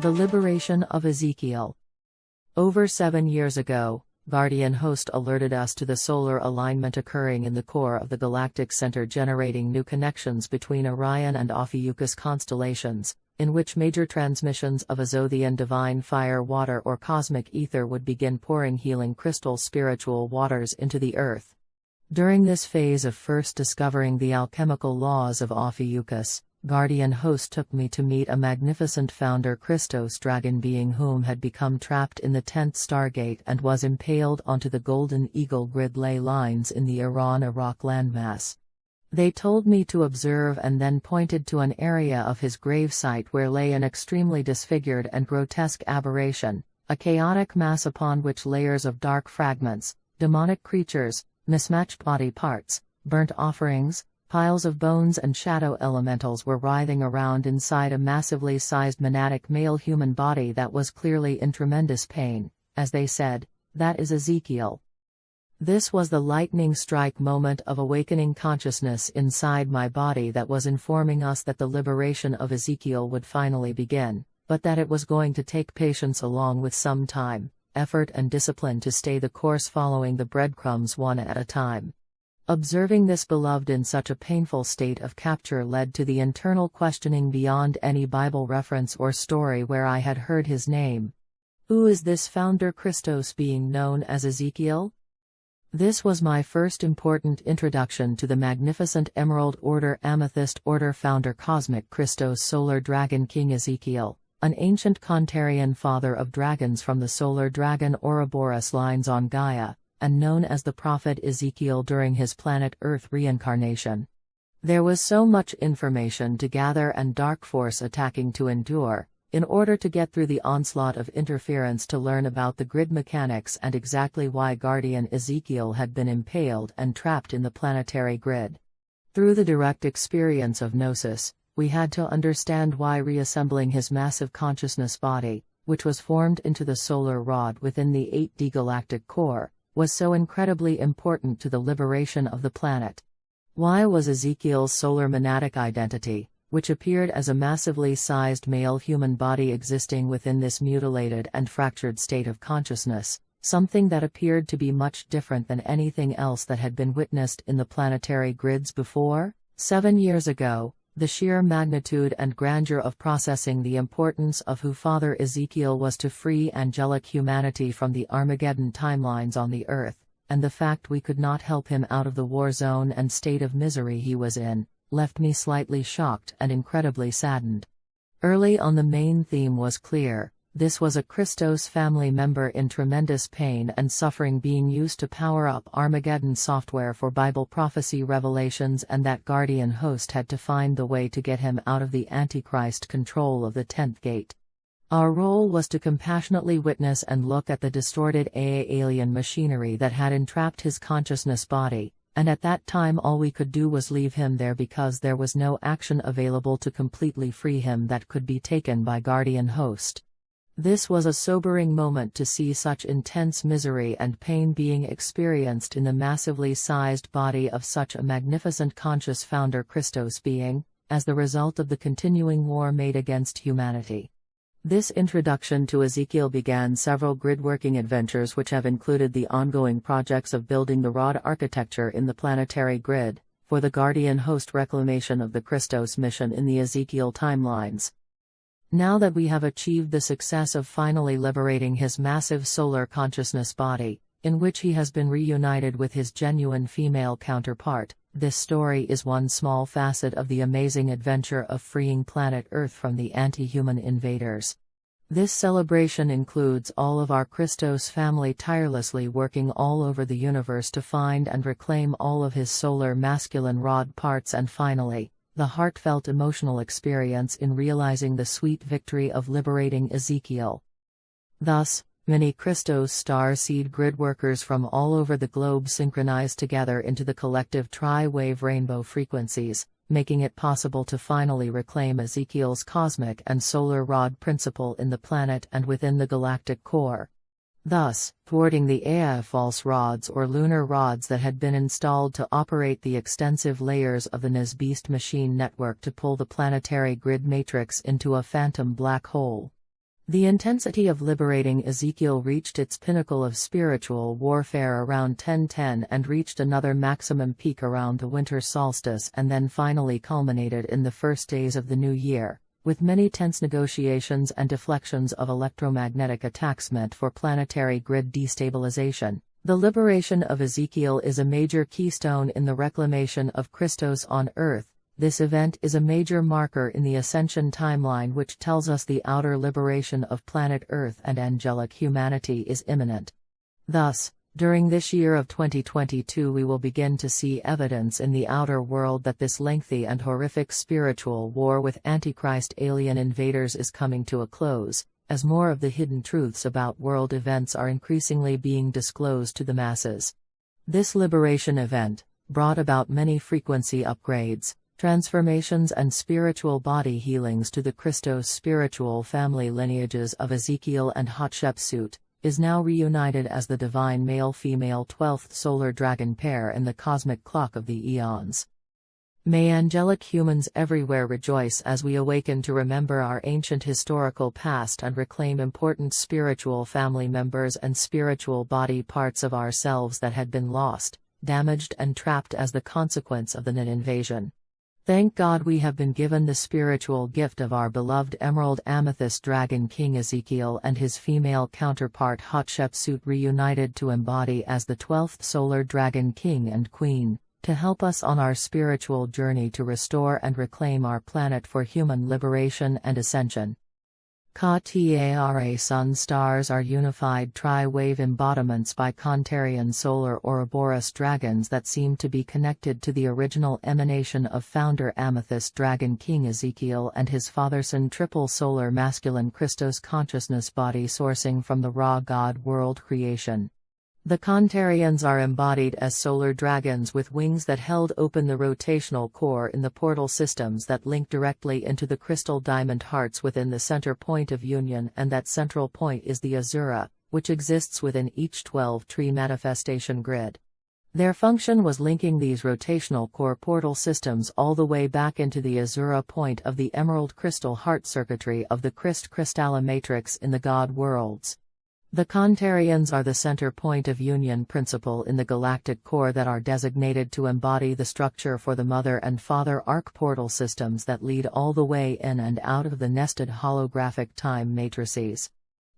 The liberation of Ezekiel. Over 7 years ago, Guardian Host alerted us to the solar alignment occurring in the core of the galactic center, generating new connections between Orion and Ophiuchus constellations, in which major transmissions of Azothian divine fire, water or cosmic ether would begin pouring healing crystal spiritual waters into the earth. During this phase of first discovering the alchemical laws of Ophiuchus, Guardian Host took me to meet a magnificent founder, Christos, dragon being whom had become trapped in the 10th Stargate and was impaled onto the Golden Eagle grid ley lines in the Iran-Iraq landmass. They told me to observe and then pointed to an area of his gravesite where lay an extremely disfigured and grotesque aberration, a chaotic mass upon which layers of dark fragments, demonic creatures, mismatched body parts, burnt offerings, piles of bones and shadow elementals were writhing around inside a massively sized monadic male human body that was clearly in tremendous pain. As they said, that is Ezekiel. This was the lightning strike moment of awakening consciousness inside my body that was informing us that the liberation of Ezekiel would finally begin, but that it was going to take patience along with some time, effort and discipline to stay the course, following the breadcrumbs one at a time. Observing this beloved in such a painful state of capture led to the internal questioning beyond any Bible reference or story where I had heard his name. Who is this founder Christos being known as Ezekiel? This was my first important introduction to the magnificent Emerald Order Amethyst Order founder, cosmic Christos, solar dragon king Ezekiel, an ancient Kantarian father of dragons from the solar dragon Ouroboros lines on Gaia, and known as the prophet Ezekiel during his planet Earth reincarnation. There was so much information to gather and dark force attacking to endure, in order to get through the onslaught of interference to learn about the grid mechanics and exactly why Guardian Ezekiel had been impaled and trapped in the planetary grid. Through the direct experience of Gnosis, we had to understand why reassembling his massive consciousness body, which was formed into the solar rod within the 8D galactic core, was so incredibly important to the liberation of the planet. Why was Ezekiel's solar monadic identity, which appeared as a massively sized male human body existing within this mutilated and fractured state of consciousness, something that appeared to be much different than anything else that had been witnessed in the planetary grids before? 7 years ago, the sheer magnitude and grandeur of processing the importance of who Father Ezekiel was to free angelic humanity from the Armageddon timelines on the Earth, and the fact we could not help him out of the war zone and state of misery he was in, left me slightly shocked and incredibly saddened. Early on, the main theme was clear. This was a Christos family member in tremendous pain and suffering being used to power up Armageddon software for Bible prophecy revelations, and that Guardian Host had to find the way to get him out of the Antichrist control of the 10th gate. Our role was to compassionately witness and look at the distorted alien machinery that had entrapped his consciousness body, and at that time all we could do was leave him there because there was no action available to completely free him that could be taken by Guardian Host. This was a sobering moment to see such intense misery and pain being experienced in the massively sized body of such a magnificent conscious founder Christos being, as the result of the continuing war made against humanity. This introduction to Ezekiel began several grid-working adventures which have included the ongoing projects of building the rod architecture in the planetary grid, for the Guardian Host reclamation of the Christos mission in the Ezekiel timelines. Now that we have achieved the success of finally liberating his massive solar consciousness body, in which he has been reunited with his genuine female counterpart, this story is one small facet of the amazing adventure of freeing planet Earth from the anti-human invaders. This celebration includes all of our Christos family tirelessly working all over the universe to find and reclaim all of his solar masculine rod parts, and finally, the heartfelt emotional experience in realizing the sweet victory of liberating Ezekiel. Thus, many Christos Starseed grid workers from all over the globe synchronized together into the collective tri-wave rainbow frequencies, making it possible to finally reclaim Ezekiel's cosmic and solar rod principle in the planet and within the galactic core. Thus, thwarting the false rods or lunar rods that had been installed to operate the extensive layers of the Namaste machine network to pull the planetary grid matrix into a phantom black hole. The intensity of liberating Ezekiel reached its pinnacle of spiritual warfare around 1010 and reached another maximum peak around the winter solstice and then finally culminated in the first days of the new year, with many tense negotiations and deflections of electromagnetic attacks meant for planetary grid destabilization. The liberation of Ezekiel is a major keystone in the reclamation of Christos on Earth. This event is a major marker in the Ascension timeline, which tells us the outer liberation of planet Earth and angelic humanity is imminent. Thus, during this year of 2022 we will begin to see evidence in the outer world that this lengthy and horrific spiritual war with Antichrist alien invaders is coming to a close, as more of the hidden truths about world events are increasingly being disclosed to the masses. This liberation event brought about many frequency upgrades, transformations and spiritual body healings to the Christos spiritual family lineages of Ezekiel and Hatshepsut, is now reunited as the divine male-female 12th solar dragon pair in the cosmic clock of the eons. May angelic humans everywhere rejoice as we awaken to remember our ancient historical past and reclaim important spiritual family members and spiritual body parts of ourselves that had been lost, damaged and trapped as the consequence of the Nin invasion. Thank God we have been given the spiritual gift of our beloved Emerald Amethyst Dragon King Ezekiel and his female counterpart Hatshepsut reunited to embody as the 12th solar Dragon King and Queen, to help us on our spiritual journey to restore and reclaim our planet for human liberation and ascension. Ka-Tara Sun stars are unified tri-wave embodiments by Kantarian solar Ouroboros dragons that seem to be connected to the original emanation of founder Amethyst Dragon King Ezekiel and his fatherson triple solar masculine Christos consciousness body sourcing from the raw God world creation. The Kantarians are embodied as solar dragons with wings that held open the rotational core in the portal systems that link directly into the crystal diamond hearts within the center point of union, and that central point is the Azura, which exists within each 12-tree manifestation grid. Their function was linking these rotational core portal systems all the way back into the Azura point of the emerald crystal heart circuitry of the Crystalla matrix in the God worlds. The Kantarians are the center point of union principle in the galactic core that are designated to embody the structure for the mother and father arc portal systems that lead all the way in and out of the nested holographic time matrices.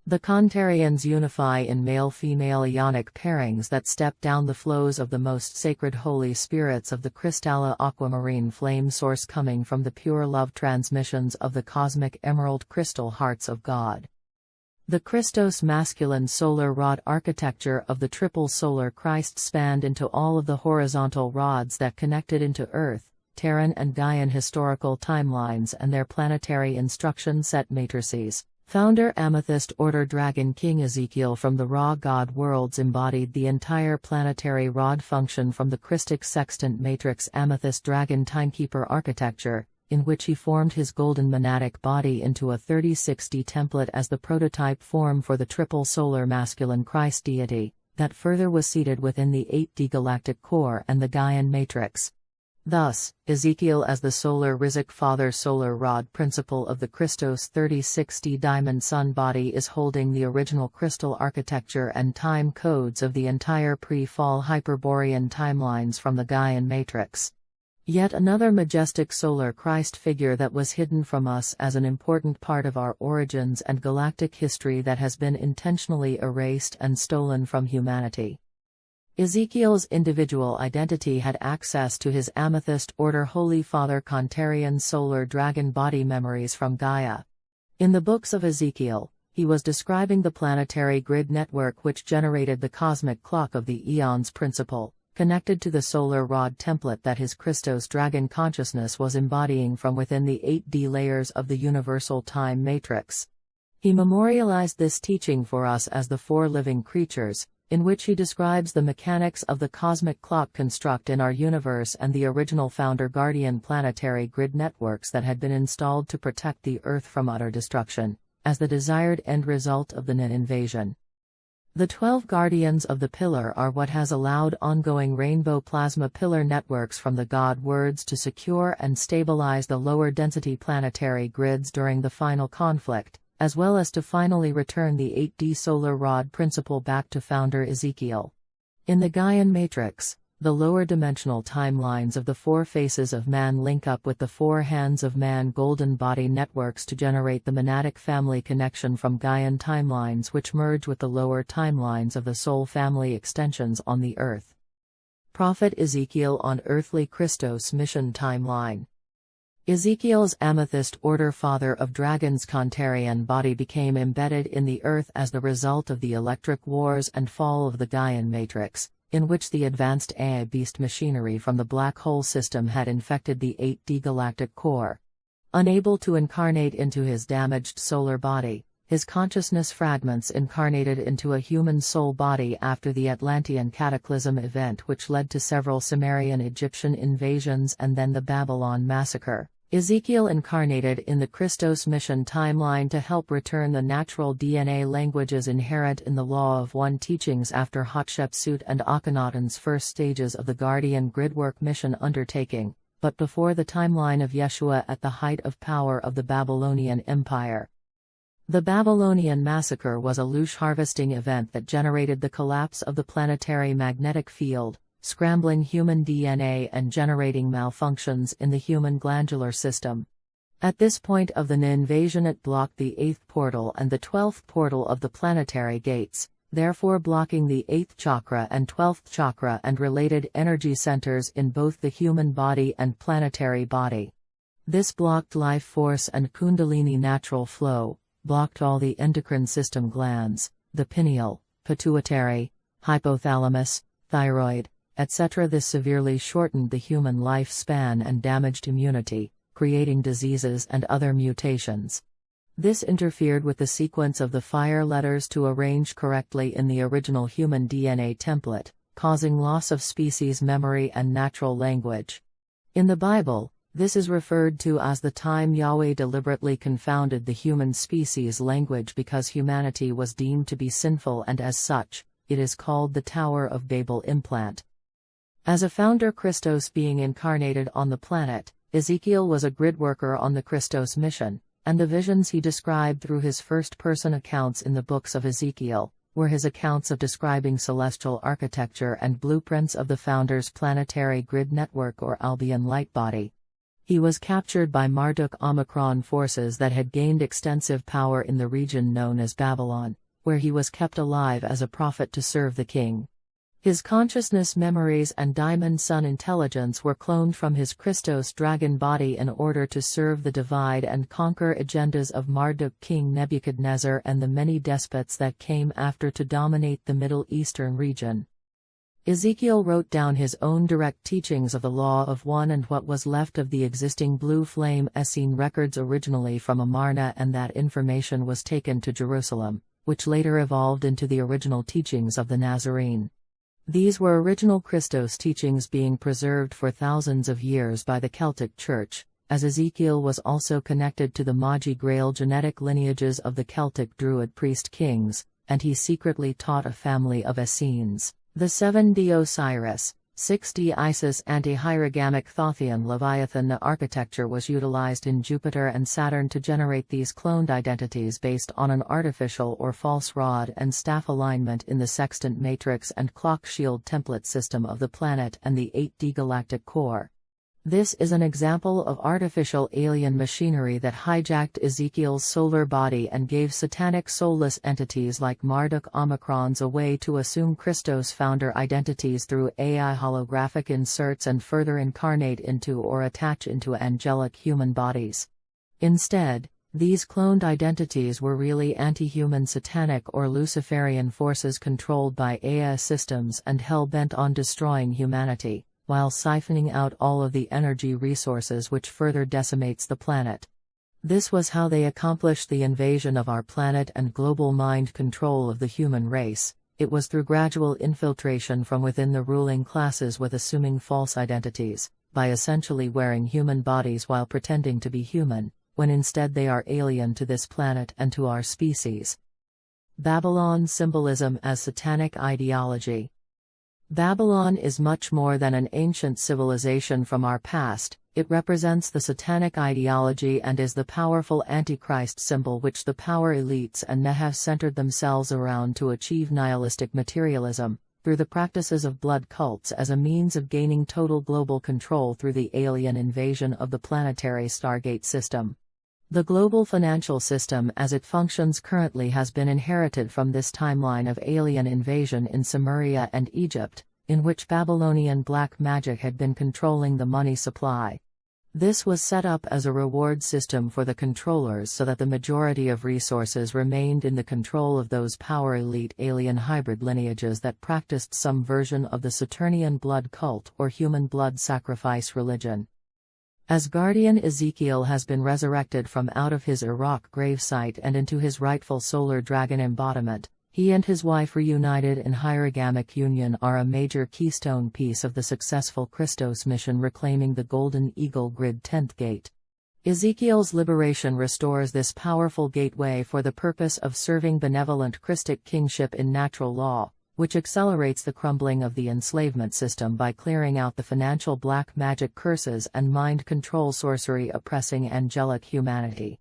The Kantarians unify in male-female ionic pairings that step down the flows of the most sacred holy spirits of the Crystalla aquamarine flame source coming from the pure love transmissions of the cosmic emerald crystal hearts of God. The Christos masculine solar rod architecture of the triple solar Christ spanned into all of the horizontal rods that connected into Earth, Terran and Gaian historical timelines and their planetary instruction set matrices. Founder Amethyst Order Dragon King Ezekiel from the raw God worlds embodied the entire planetary rod function from the Christic sextant matrix Amethyst Dragon Timekeeper architecture, in which he formed his golden monadic body into a 3060 template as the prototype form for the triple solar masculine Christ deity, that further was seated within the 8D galactic core and the Gaian matrix. Thus, Ezekiel as the solar Rizk father solar rod principle of the Christos 3060 diamond sun body is holding the original crystal architecture and time codes of the entire pre-fall Hyperborean timelines from the Gaian matrix. Yet another majestic solar Christ figure that was hidden from us as an important part of our origins and galactic history that has been intentionally erased and stolen from humanity. Ezekiel's individual identity had access to his Amethyst Order Holy Father Kantarian solar dragon body memories from Gaia. In the books of Ezekiel, he was describing the planetary grid network which generated the cosmic clock of the eons principle, connected to the solar rod template that his Christos dragon consciousness was embodying from within the 8D layers of the universal time matrix. He memorialized this teaching for us as the four living creatures, in which he describes the mechanics of the cosmic clock construct in our universe and the original founder guardian planetary grid networks that had been installed to protect the Earth from utter destruction, as the desired end result of the Nin invasion. The 12 guardians of the pillar are what has allowed ongoing rainbow plasma pillar networks from the God words to secure and stabilize the lower density planetary grids during the final conflict, as well as to finally return the 8D solar rod principle back to founder Ezekiel. In the Gaian matrix, the lower dimensional timelines of the four faces of man link up with the four hands of man golden body networks to generate the monadic family connection from Gaian timelines, which merge with the lower timelines of the soul family extensions on the earth. Prophet Ezekiel on earthly Christos mission timeline. Ezekiel's Amethyst order father of dragons Kantarian body became embedded in the earth as the result of the electric wars and fall of the Gaian matrix, in which the advanced AI beast machinery from the black hole system had infected the 8D galactic core. Unable to incarnate into his damaged solar body, his consciousness fragments incarnated into a human soul body after the Atlantean cataclysm event, which led to several Sumerian Egyptian invasions and then the Babylon massacre. Ezekiel incarnated in the Christos mission timeline to help return the natural DNA languages inherent in the Law of One teachings after Hatshepsut and Akhenaten's first stages of the Guardian Gridwork mission undertaking, but before the timeline of Yeshua at the height of power of the Babylonian Empire. The Babylonian massacre was a louche harvesting event that generated the collapse of the planetary magnetic field, scrambling human DNA and generating malfunctions in the human glandular system. At this point of the invasion, it blocked the 8th portal and the 12th portal of the planetary gates, therefore blocking the 8th chakra and 12th chakra and related energy centers in both the human body and planetary body. This blocked life force and kundalini natural flow, blocked all the endocrine system glands, the pineal, pituitary, hypothalamus, thyroid, etc. This severely shortened the human lifespan and damaged immunity, creating diseases and other mutations. This interfered with the sequence of the fire letters to arrange correctly in the original human DNA template, causing loss of species memory and natural language. In the Bible, this is referred to as the time Yahweh deliberately confounded the human species language because humanity was deemed to be sinful, and as such, it is called the Tower of Babel implant. As a founder Christos being incarnated on the planet, Ezekiel was a grid worker on the Christos mission, and the visions he described through his first-person accounts in the books of Ezekiel were his accounts of describing celestial architecture and blueprints of the founder's planetary grid network or Albion light body. He was captured by Marduk Omicron forces that had gained extensive power in the region known as Babylon, where he was kept alive as a prophet to serve the king. His consciousness memories and Diamond Sun intelligence were cloned from his Christos dragon body in order to serve the divide and conquer agendas of Marduk King Nebuchadnezzar and the many despots that came after to dominate the Middle Eastern region. Ezekiel wrote down his own direct teachings of the Law of One and what was left of the existing Blue Flame Essene records originally from Amarna, and that information was taken to Jerusalem, which later evolved into the original teachings of the Nazarene. These were original Christos teachings being preserved for thousands of years by the Celtic Church, as Ezekiel was also connected to the Magi Grail genetic lineages of the Celtic Druid priest kings, and he secretly taught a family of Essenes, the 7D Osiris, 6D Isis anti-hierogamic Thothean Leviathan. The architecture was utilized in Jupiter and Saturn to generate these cloned identities based on an artificial or false rod and staff alignment in the sextant matrix and clock shield template system of the planet and the 8D galactic core. This is an example of artificial alien machinery that hijacked Ezekiel's solar body and gave satanic soulless entities like Marduk Omicrons a way to assume Christos founder identities through AI holographic inserts and further incarnate into or attach into angelic human bodies. Instead, these cloned identities were really anti-human satanic or Luciferian forces controlled by AI systems and hell-bent on destroying humanity, while siphoning out all of the energy resources, which further decimates the planet. This was how they accomplished the invasion of our planet and global mind control of the human race. It was through gradual infiltration from within the ruling classes with assuming false identities, by essentially wearing human bodies while pretending to be human, when instead they are alien to this planet and to our species. Babylon symbolism as satanic ideology. Babylon is much more than an ancient civilization from our past. It represents the satanic ideology and is the powerful Antichrist symbol which the power elites and have centered themselves around to achieve nihilistic materialism, through the practices of blood cults as a means of gaining total global control through the alien invasion of the planetary Stargate system. The global financial system as it functions currently has been inherited from this timeline of alien invasion in Lemuria and Egypt, in which Babylonian black magic had been controlling the money supply. This was set up as a reward system for the controllers so that the majority of resources remained in the control of those power elite alien hybrid lineages that practiced some version of the Saturnian blood cult or human blood sacrifice religion. As guardian Ezekiel has been resurrected from out of his Iraq gravesite and into his rightful solar dragon embodiment, he and his wife reunited in hierogamic union are a major keystone piece of the successful Christos mission reclaiming the Golden Eagle Grid 10th Gate. Ezekiel's liberation restores this powerful gateway for the purpose of serving benevolent Christic kingship in natural law, which accelerates the crumbling of the enslavement system by clearing out the financial black magic curses and mind control sorcery oppressing angelic humanity.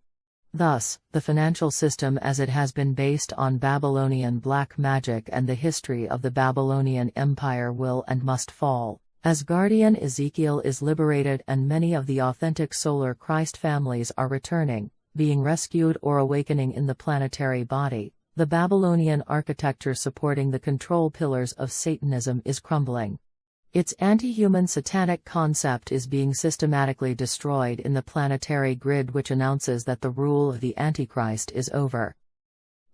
Thus, the financial system as it has been based on Babylonian black magic and the history of the Babylonian Empire will and must fall, as guardian Ezekiel is liberated and many of the authentic solar Christ families are returning, being rescued or awakening in the planetary body. The Babylonian architecture supporting the control pillars of Satanism is crumbling. Its anti-human satanic concept is being systematically destroyed in the planetary grid, which announces that the rule of the Antichrist is over.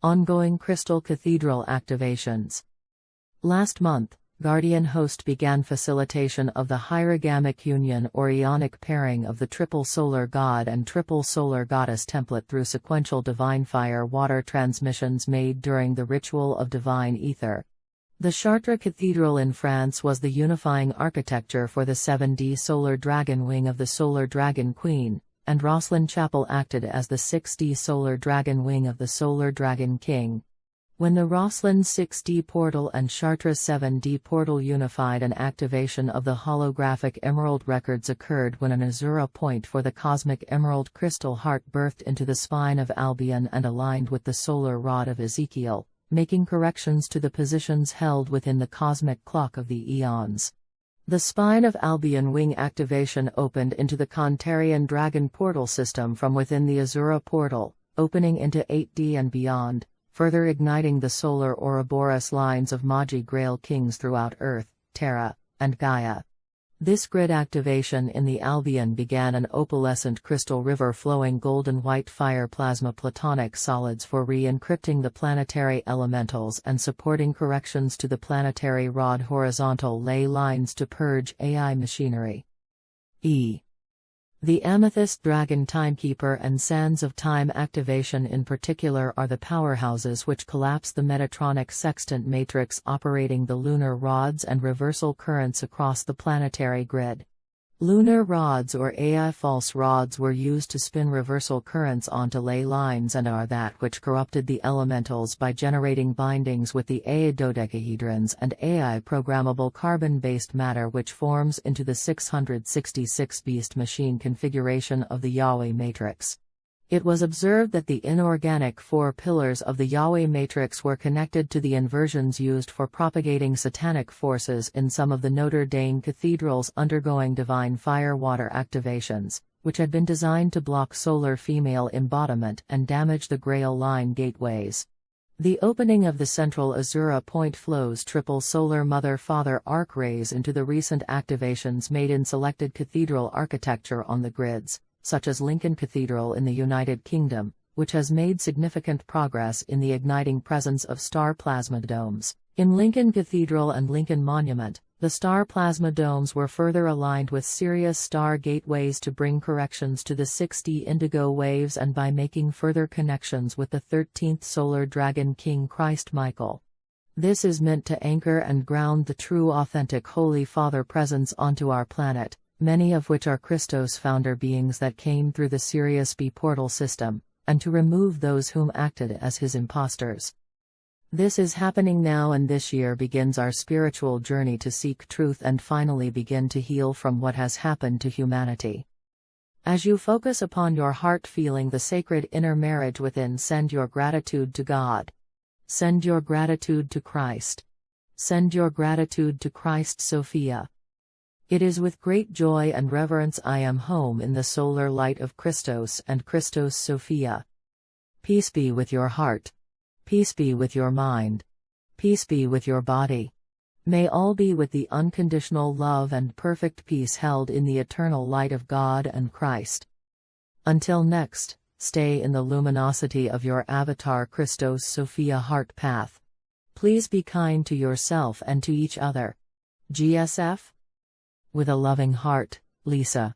Ongoing crystal cathedral activations. Last month, Guardian Host began facilitation of the hierogamic union or Ionic pairing of the triple solar god and triple solar goddess template through sequential divine fire-water transmissions made during the ritual of divine ether. The Chartres Cathedral in France was the unifying architecture for the 7D solar dragon wing of the solar dragon queen, and Rosslyn Chapel acted as the 6D solar dragon wing of the solar dragon king. When the Rosslyn 6D portal and Chartres 7D portal unified, an activation of the holographic emerald records occurred when an Azura point for the cosmic emerald crystal heart birthed into the spine of Albion and aligned with the solar rod of Ezekiel, making corrections to the positions held within the cosmic clock of the eons. The spine of Albion wing activation opened into the Kontarian dragon portal system from within the Azura portal, opening into 8D and beyond, further igniting the solar Ouroboros lines of Magi Grail kings throughout Earth, Terra, and Gaia. This grid activation in the Albion began an opalescent crystal river flowing golden white fire plasma platonic solids for re-encrypting the planetary elementals and supporting corrections to the planetary rod horizontal ley lines to purge AI machinery. The Amethyst Dragon Timekeeper and Sands of Time activation in particular are the powerhouses which collapse the Metatronic sextant matrix operating the lunar rods and reversal currents across the planetary grid. Lunar rods or AI false rods were used to spin reversal currents onto ley lines and are that which corrupted the elementals by generating bindings with the AI dodecahedrons and AI programmable carbon-based matter, which forms into the 666 beast machine configuration of the Yahweh matrix. It was observed that the inorganic four pillars of the Yahweh matrix were connected to the inversions used for propagating satanic forces in some of the Notre Dame cathedrals undergoing divine fire-water activations, which had been designed to block solar female embodiment and damage the Grail line gateways. The opening of the central Azura point flows triple solar mother-father arc rays into the recent activations made in selected cathedral architecture on the grids, such as Lincoln Cathedral in the United Kingdom, which has made significant progress in the igniting presence of star plasma domes. In Lincoln Cathedral and Lincoln Monument, the star plasma domes were further aligned with Sirius star gateways to bring corrections to the 6D indigo waves and by making further connections with the 13th solar dragon king Christ Michael. This is meant to anchor and ground the true authentic Holy Father presence onto our planet, many of which are Christos founder beings that came through the Sirius B portal system, and to remove those whom acted as his impostors. This is happening now, and this year begins our spiritual journey to seek truth and finally begin to heal from what has happened to humanity. As you focus upon your heart, feeling the sacred inner marriage within, send your gratitude to God. Send your gratitude to Christ. Send your gratitude to Christ Sophia. It is with great joy and reverence I am home in the solar light of Christos and Christos Sophia. Peace be with your heart. Peace be with your mind. Peace be with your body. May all be with the unconditional love and perfect peace held in the eternal light of God and Christ. Until next, stay in the luminosity of your avatar Christos Sophia heart path. Please be kind to yourself and to each other. GSF? With a loving heart, Lisa.